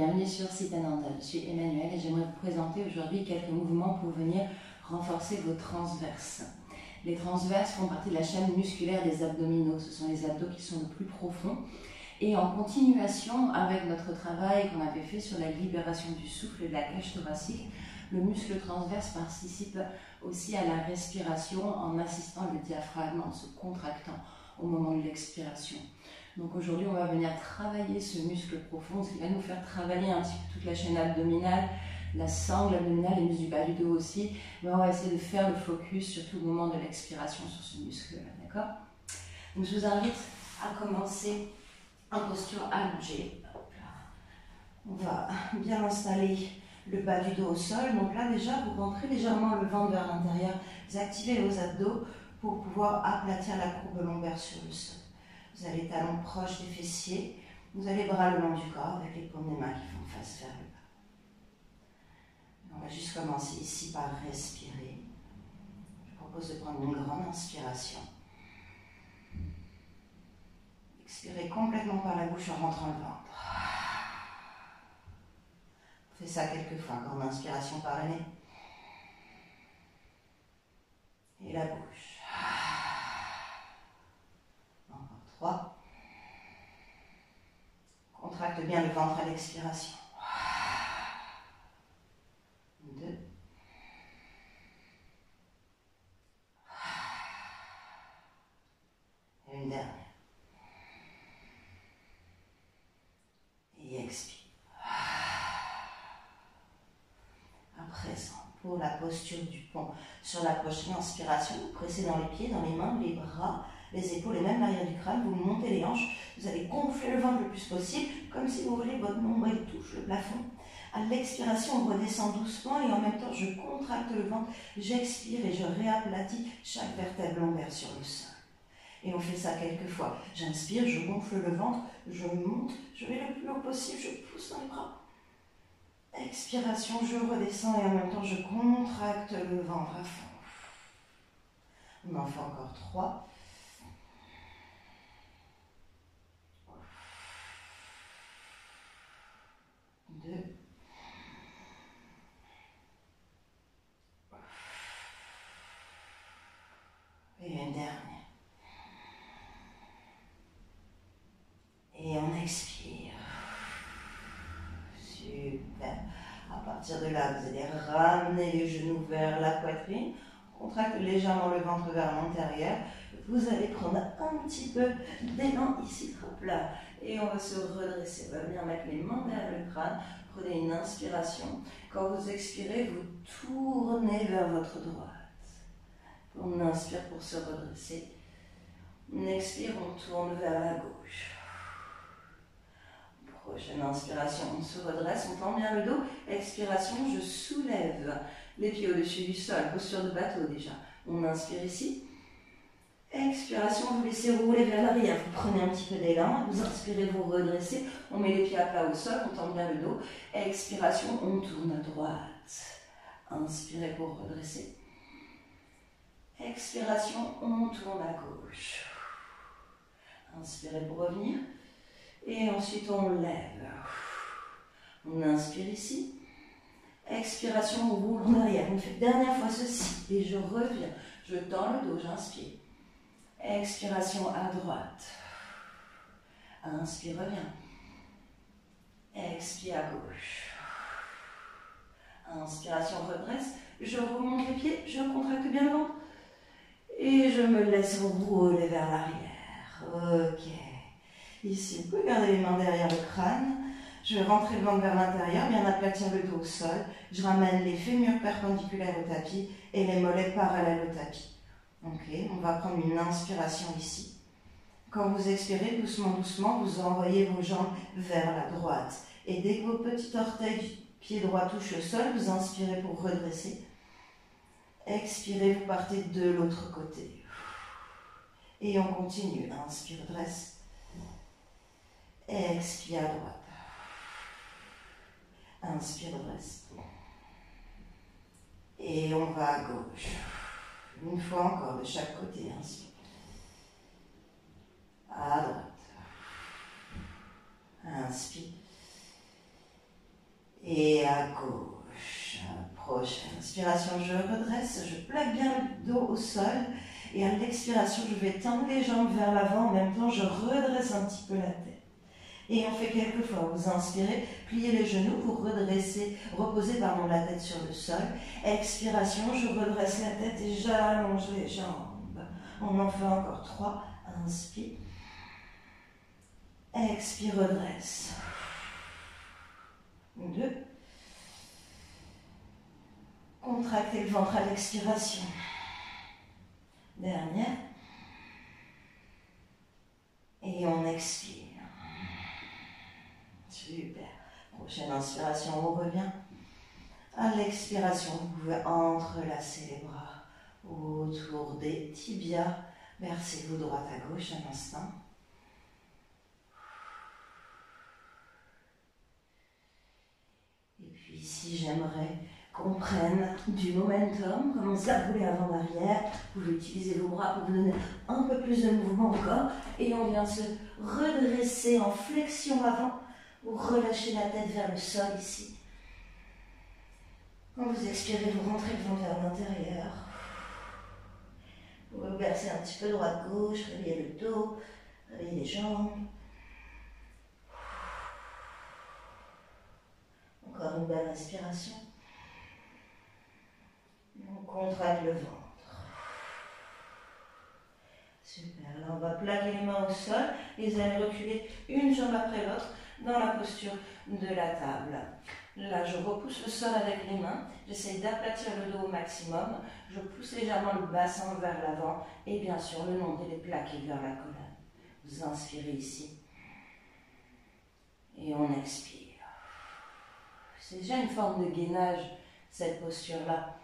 bienvenue sur Citananda. Je suis Emmanuelle et j'aimerais vous présenter aujourd'hui quelques mouvements pour venir renforcer vos transverses. Les transverses font partie de la chaîne musculaire des abdominaux. Ce sont les abdos qui sont le plus profonds. Et en continuation avec notre travail qu'on avait fait sur la libération du souffle et de la cage thoracique, le muscle transverse participe aussi à la respiration en assistant le diaphragme, en se contractant au moment de l'expiration. Donc aujourd'hui, on va venir travailler ce muscle profond, ce qui va nous faire travailler un petit peu toute la chaîne abdominale, la sangle abdominale, les muscles du bas du dos aussi. Mais on va essayer de faire le focus, surtout au moment de l'expiration, sur ce muscle-là, d'accord? Donc je vous invite à commencer en posture allongée. On va bien installer le bas du dos au sol. Donc là déjà, vous rentrez légèrement le ventre vers l'intérieur, vous activez vos abdos pour pouvoir aplatir la courbe lombaire sur le sol. Vous avez les talons proches des fessiers, vous avez les bras le long du corps avec les paumes des mains qui font face vers le bas. On va juste commencer ici par respirer. Je propose de prendre une grande inspiration. Expirez complètement par la bouche en rentrant le ventre. On fait ça quelques fois, grande inspiration par le nez. Et la bouche. Encore 3. Contracte bien le ventre à l'expiration. 2. Et une dernière. Et expire. À présent, pour la posture du pont, sur la prochaine inspiration, vous pressez dans les pieds, dans les mains, les bras, les épaules et même l'arrière du crâne, vous montez les hanches, vous allez gonfler le ventre le plus possible, comme si vous voulez votre nombril touche le plafond. À l'expiration, on redescend doucement et en même temps, je contracte le ventre, j'expire et je réaplatis chaque vertèbre lombaire sur le sol. Et on fait ça quelques fois. J'inspire, je gonfle le ventre, je monte, je vais le plus haut possible, je pousse dans les bras. Expiration, je redescends et en même temps, je contracte le ventre à fond. On en fait encore 3. 2. Et une dernière. Et on expire. Super. À partir de là, vous allez ramener les genoux vers la poitrine. Contracte légèrement le ventre vers l'intérieur. Vous allez prendre un petit peu d'élan ici, hop là. Et on va se redresser. On va venir mettre les mains derrière le crâne. Prenez une inspiration. Quand vous expirez, vous tournez vers votre droite. On inspire pour se redresser. On expire, on tourne vers la gauche. Prochaine inspiration, on se redresse, on tend bien le dos. Expiration, je soulève les pieds au-dessus du sol. Posture de bateau déjà. On inspire ici. Expiration, vous laissez rouler vers l'arrière. Vous prenez un petit peu d'élan. Vous inspirez, vous redressez. On met les pieds à plat au sol, on tend bien le dos. Expiration, on tourne à droite. Inspirez pour redresser. Expiration, on tourne à gauche. Inspirez pour revenir. Et ensuite, on lève. On inspire ici. Expiration, on roule en arrière. On fait dernière fois ceci. Et je reviens. Je tends le dos, j'inspire. Expiration à droite. Inspire, reviens. Expire à gauche. Inspiration, redresse. Je remonte les pieds, je contracte bien le ventre. Et je me laisse rouler vers l'arrière. Ok. Ici, vous pouvez garder les mains derrière le crâne. Je vais rentrer le ventre vers l'intérieur, bien aplatir le dos au sol. Je ramène les fémurs perpendiculaires au tapis et les mollets parallèles au tapis. Ok, on va prendre une inspiration ici. Quand vous expirez, doucement, doucement, vous envoyez vos jambes vers la droite. Et dès que vos petits orteils du pied droit touchent le sol, vous inspirez pour redresser. Expirez, vous partez de l'autre côté. Et on continue. Inspire, dresse. Expire à droite. Inspire, dresse. Et on va à gauche. Une fois encore, de chaque côté. Inspire. À droite. Inspire. et à gauche. Prochaine inspiration, je redresse, je plaque bien le dos au sol. Et à l'expiration, je vais tendre les jambes vers l'avant. En même temps, je redresse un petit peu la tête. Et on fait quelques fois. Vous inspirez, pliez les genoux, vous redressez, reposez la tête sur le sol. Expiration, je redresse la tête et j'allonge les jambes. On en fait encore 3. Inspire. Expire, redresse. 2. Contractez le ventre à l'expiration. Dernière. Et on expire. Super. Prochaine inspiration, on revient. À l'expiration, vous pouvez entrelacer les bras autour des tibias. Versez-vous droite à gauche un instant. Et puis ici, j'aimerais qu'on prenne du momentum, commencez à rouler avant-arrière. Vous pouvez utiliser vos bras pour vous donner un peu plus de mouvement encore. Et on vient se redresser en flexion avant. Vous relâchez la tête vers le sol ici. Quand vous expirez, vous rentrez le ventre vers l'intérieur. Vous pouvez verser un petit peu droite-gauche, réveillez le dos, réveillez les jambes. Encore une belle respiration. On contracte le ventre. Super, là on va plaquer les mains au sol, les allez reculer une jambe après l'autre dans la posture de la table. Là je repousse le sol avec les mains, j'essaie d'aplatir le dos au maximum, je pousse légèrement le bassin vers l'avant et bien sûr le nombril est plaqué vers la colonne. Vous inspirez ici et on expire. C'est déjà une forme de gainage cette posture-là.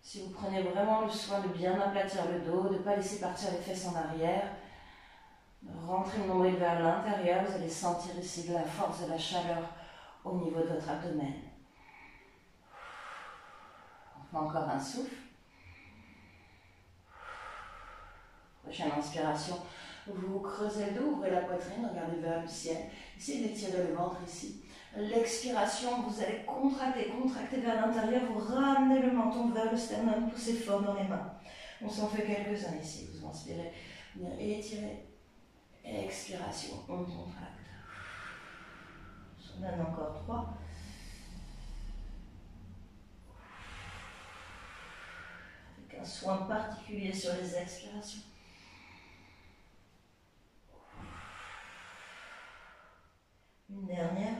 Si vous prenez vraiment le soin de bien aplatir le dos, de ne pas laisser partir les fesses en arrière, de rentrer le nombril vers l'intérieur, vous allez sentir ici de la force, de la chaleur au niveau de votre abdomen. On fait encore un souffle. Prochaine inspiration, vous creusez le dos, ouvrez la poitrine, regardez vers le ciel. Essayez d'étirer le ventre ici. L'expiration, vous allez contracter vers l'intérieur, vous ramenez le menton vers le sternum, poussez fort dans les mains. On s'en fait quelques-uns ici. Vous inspirez, venir étirer. Expiration, on contracte. On donne encore 3. Avec un soin particulier sur les expirations. Une dernière.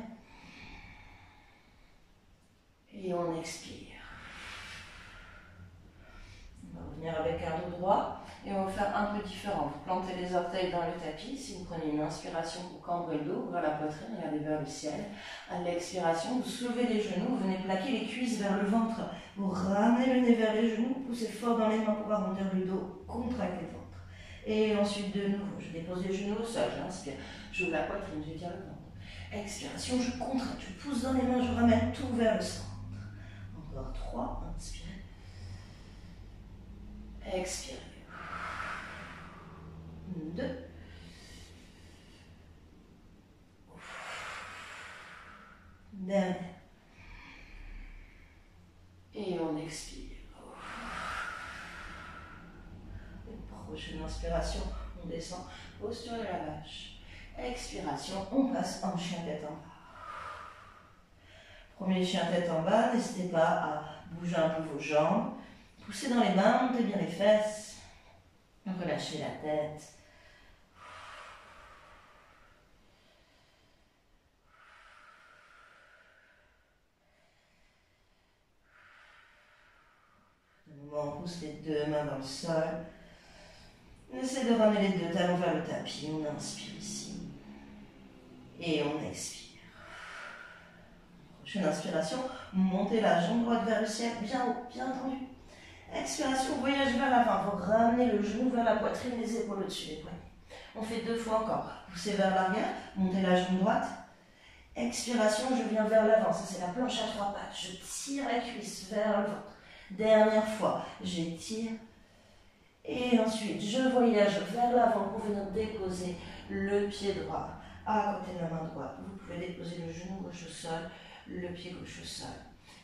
Et on expire. On va revenir avec un dos droit et on va faire un peu différent. Vous plantez les orteils dans le tapis. Si vous prenez une inspiration, vous cambrez le dos, vers la poitrine, regardez vers le ciel. À l'expiration, vous soulevez les genoux, vous venez plaquer les cuisses vers le ventre. Vous ramenez le nez vers les genoux, poussez fort dans les mains pour arrondir le dos, contractez le ventre. Et ensuite de nouveau, je dépose les genoux au sol, j'inspire, j'ouvre la poitrine, je tire le ventre. Expiration, je contracte, je pousse dans les mains, je ramène tout vers le centre. Encore 3, inspirez. Expirez. 2. Dernière. Et on expire. Prochaine inspiration, on descend, posture de la vache. Expiration, on passe en chien tête en bas. Premier chien tête en bas, n'hésitez pas à bouger un peu vos jambes. Poussez dans les mains, montez bien les fesses. Relâchez la tête. On pousse les deux mains dans le sol. On essaie de ramener les deux talons vers le tapis. On inspire ici. Et on expire. Prochaine inspiration, montez la jambe droite vers le ciel, bien haut, bien tendu. Expiration, voyage vers l'avant. Vous ramenez le genou vers la poitrine, les épaules au-dessus des poignets. On fait 2 fois encore. Poussez vers l'arrière, montez la jambe droite. Expiration, je viens vers l'avant. Ça, c'est la planche à 3 pattes. Je tire la cuisse vers le ventre. Dernière fois, j'étire. Et ensuite, je voyage vers l'avant pour venir déposer le pied droit à côté de la main droite. Vous pouvez déposer le genou gauche au sol, le pied gauche au sol.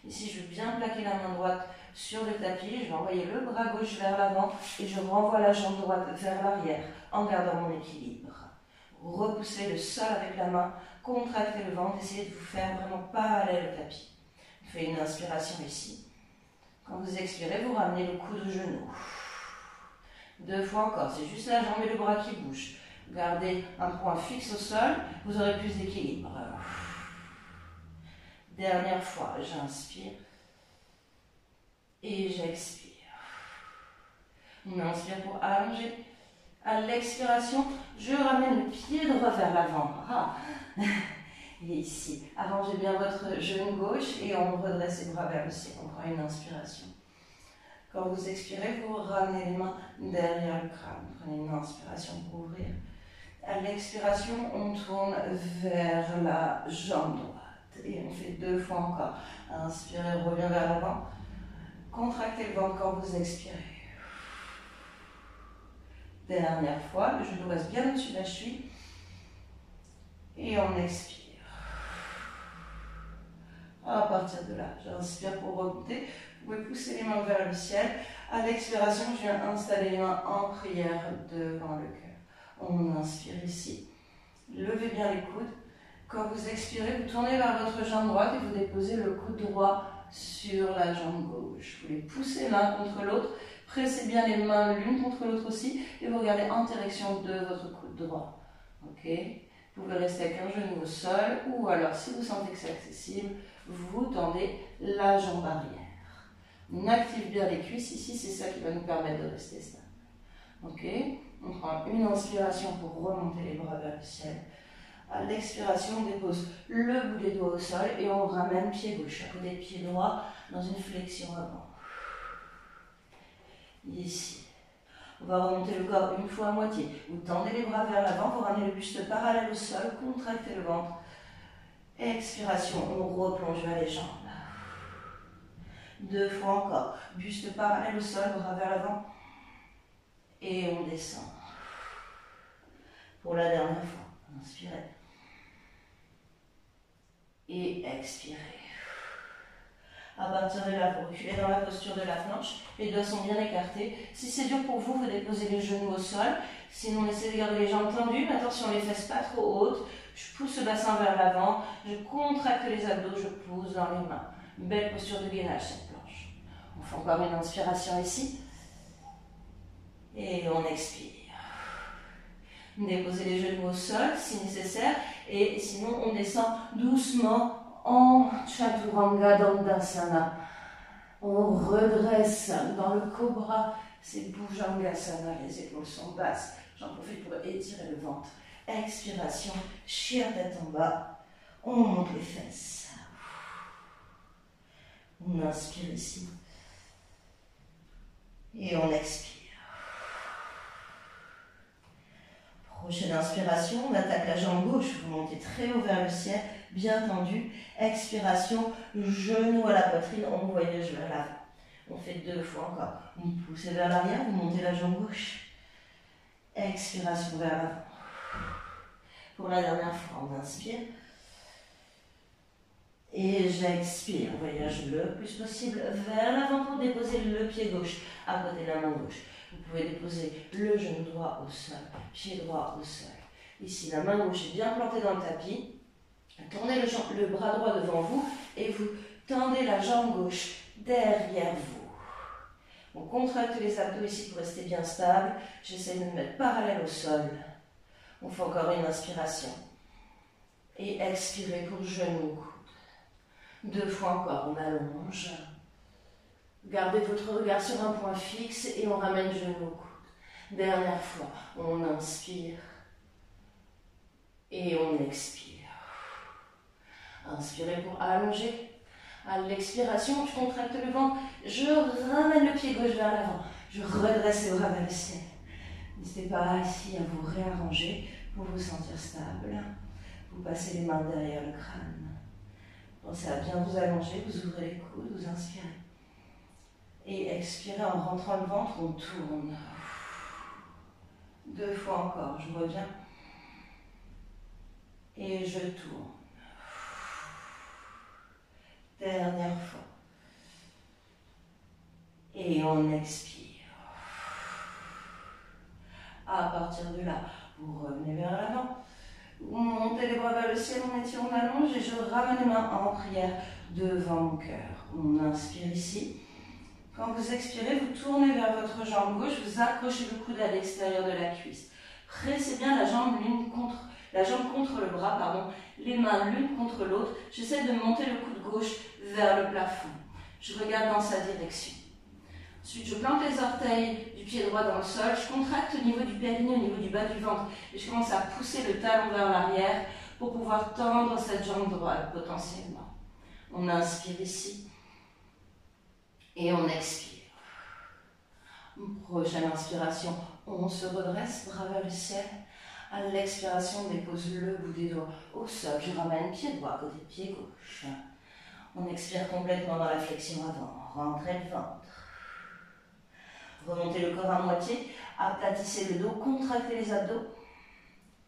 Ici, je vais bien plaquer la main droite sur le tapis, je vais envoyer le bras gauche vers l'avant et je renvoie la jambe droite vers l'arrière en gardant mon équilibre. Repoussez le sol avec la main, contractez le ventre, essayez de vous faire vraiment parallèle au tapis. Vous faites une inspiration ici. Quand vous expirez, vous ramenez le coude au genou. 2 fois encore, c'est juste la jambe et le bras qui bougent. Gardez un point fixe au sol, vous aurez plus d'équilibre. Dernière fois, j'inspire et j'expire. On inspire pour allonger. À l'expiration, je ramène le pied droit vers l'avant. Et ici, arrangez bien votre genou gauche et on redresse les bras vers le ciel. On prend une inspiration. Quand vous expirez, vous ramenez les mains derrière le crâne. Prenez une inspiration pour ouvrir. À l'expiration, on tourne vers la jambe droite. Et on fait 2 fois encore. Inspirez, revient vers l'avant. Contractez le ventre quand vous expirez. Dernière fois, le genou reste bien au-dessus de la cheville. Et on expire. À partir de là, j'inspire pour remonter. Vous pouvez pousser les mains vers le ciel. À l'expiration, je viens installer les mains en prière devant le cœur. On inspire ici. Levez bien les coudes. Quand vous expirez, vous tournez vers votre jambe droite et vous déposez le coude droit sur la jambe gauche. Vous les poussez l'un contre l'autre. Pressez bien les mains l'une contre l'autre aussi et vous regardez en direction de votre coude droit. Ok? Vous pouvez rester avec un genou au sol ou alors, si vous sentez que c'est accessible, vous tendez la jambe arrière. On active bien les cuisses ici, c'est ça qui va nous permettre de rester stable. Ok? On prend une inspiration pour remonter les bras vers le ciel. À l'expiration, on dépose le bout des doigts au sol et on ramène pied gauche à côté de pied droit dans une flexion avant. Ici. On va remonter le corps une fois à moitié. Vous tendez les bras vers l'avant, vous ramenez le buste parallèle au sol, contractez le ventre. Expiration, on replonge vers les jambes. 2 fois encore. Buste parallèle au sol, bras vers l'avant. Et on descend. Pour la dernière fois, inspirez. Et expirez. À partir de là, vous reculez dans la posture de la planche. Les doigts sont bien écartés. Si c'est dur pour vous, vous déposez les genoux au sol. Sinon, essayez de garder les jambes tendues. Mais attention, les fesses pas trop hautes. Je pousse le bassin vers l'avant. Je contracte les abdos. Je pousse dans les mains. Belle posture de gainage, cette planche. On fait encore une inspiration ici. Et on expire. Déposez les genoux au sol si nécessaire. Et sinon, on descend doucement en Chaturanga Dandasana. On redresse dans le cobra, c'est Bhujangasana, les épaules sont basses. J'en profite pour étirer le ventre. Expiration, chien tête en bas. On monte les fesses. On inspire ici. Et on expire. Prochaine inspiration, on attaque la jambe gauche, vous montez très haut vers le ciel, bien tendu. Expiration, genou à la poitrine, on voyage vers l'avant. On fait 2 fois encore. Vous poussez vers l'arrière, vous montez la jambe gauche. Expiration vers l'avant. Pour la dernière fois, on inspire. Et j'expire. Voyage le plus possible vers l'avant pour déposer le pied gauche à côté de la main gauche. Vous pouvez déposer le genou droit au sol, pied droit au sol. Ici, la main gauche est bien plantée dans le tapis. Tournez le bras droit devant vous et vous tendez la jambe gauche derrière vous. On contracte les abdos ici pour rester bien stable. J'essaie de me mettre parallèle au sol. On fait encore une inspiration. Et expirez pour genou. 2 fois encore, on allonge. Gardez votre regard sur un point fixe et on ramène genou au coude. Dernière fois, on inspire et on expire. Inspirez pour allonger. À l'expiration, je contracte le ventre. Je ramène le pied gauche vers l'avant. Je redresse les bras vers le ciel. N'hésitez pas ici à vous réarranger pour vous sentir stable. Vous passez les mains derrière le crâne. Pensez à bien vous allonger, vous ouvrez les coudes, vous inspirez. Et expirez en rentrant le ventre, on tourne. 2 fois encore, je reviens. Et je tourne. Dernière fois. Et on expire. À partir de là, vous revenez vers l'avant. Vous montez les bras vers le ciel, on étire, on allonge et je ramène les mains en prière devant mon cœur. On inspire ici. Quand vous expirez, vous tournez vers votre jambe gauche, vous accrochez le coude à l'extérieur de la cuisse. Pressez bien la jambe contre le bras, pardon, les mains l'une contre l'autre. J'essaie de monter le coude gauche vers le plafond. Je regarde dans sa direction. Ensuite, je plante les orteils du pied droit dans le sol, je contracte au niveau du périnée, au niveau du bas du ventre, et je commence à pousser le talon vers l'arrière pour pouvoir tendre cette jambe droite potentiellement. On inspire ici et on expire. Prochaine inspiration, on se redresse, bras vers le ciel. À l'expiration, on dépose le bout des doigts au sol. Je ramène pied droit côté pied gauche. On expire complètement dans la flexion avant. Rentrez le ventre. Remontez le corps à moitié. Aplatissez le dos. Contractez les abdos.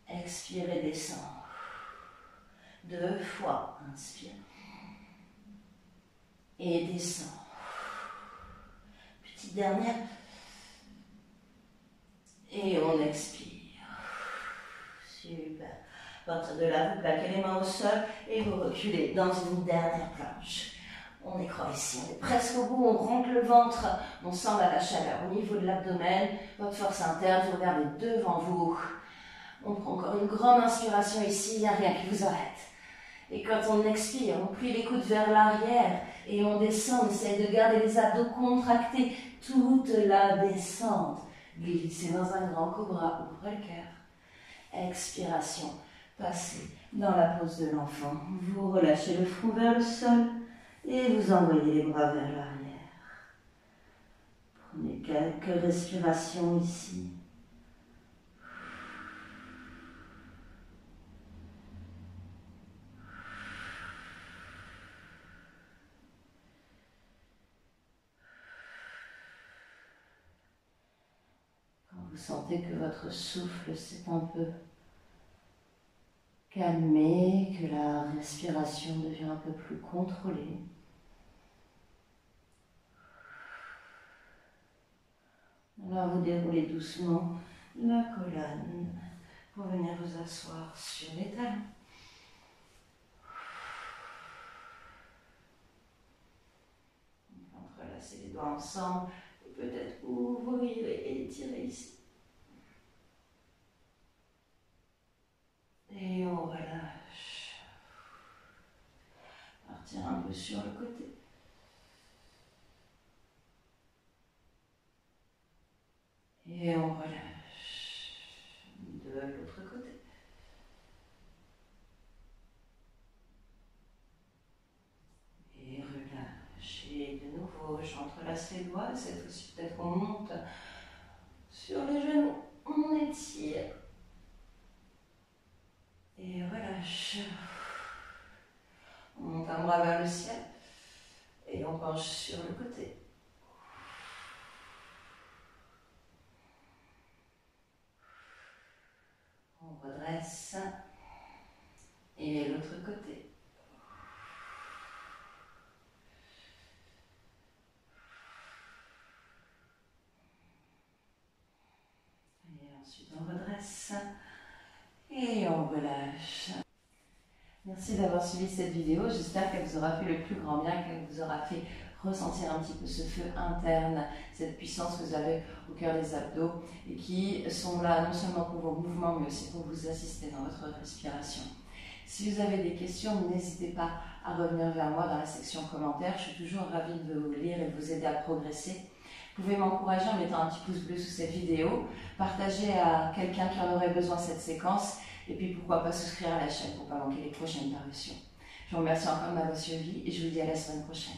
Expirez, descend. 2 fois. Inspire. Et descend. Petite dernière. Et on expire. Super. À partir de là, vous plaquez les mains au sol et vous reculez dans une dernière planche. On écrase ici, on est presque au bout, on rentre le ventre, on sent la chaleur au niveau de l'abdomen, votre force interne, vous regardez devant vous. On prend encore une grande inspiration ici, il n'y a rien qui vous arrête. Et quand on expire, on plie les coudes vers l'arrière et on descend, on essaye de garder les abdos contractés toute la descente. Glissez dans un grand cobra, ouvrez le cœur. Expiration, passez dans la pose de l'enfant. Vous relâchez le front vers le sol et vous envoyez les bras vers l'arrière. Prenez quelques respirations ici. Vous sentez que votre souffle s'est un peu calmé, que la respiration devient un peu plus contrôlée. Alors vous déroulez doucement la colonne pour venir vous asseoir sur les talons. Entrelacez les doigts ensemble et peut-être ouvrir et étirer ici. Et on relâche. Partir un peu sur le côté. Et on relâche. De l'autre côté. Et relâchez de nouveau. J'entrelace les doigts. Cette fois-ci, peut-être qu'on monte sur les genoux. On étire. Et relâche. On monte un bras vers le ciel et on penche sur le côté. On redresse et l'autre côté. Et ensuite on redresse. Et on relâche. Merci d'avoir suivi cette vidéo. J'espère qu'elle vous aura fait le plus grand bien, qu'elle vous aura fait ressentir un petit peu ce feu interne, cette puissance que vous avez au cœur des abdos et qui sont là non seulement pour vos mouvements mais aussi pour vous assister dans votre respiration. Si vous avez des questions, n'hésitez pas à revenir vers moi dans la section commentaires. Je suis toujours ravie de vous lire et de vous aider à progresser. Vous pouvez m'encourager en mettant un petit pouce bleu sous cette vidéo, partager à quelqu'un qui en aurait besoin cette séquence et puis pourquoi pas souscrire à la chaîne pour ne pas manquer les prochaines parutions. Je vous remercie encore de m'avoir suivi et je vous dis à la semaine prochaine.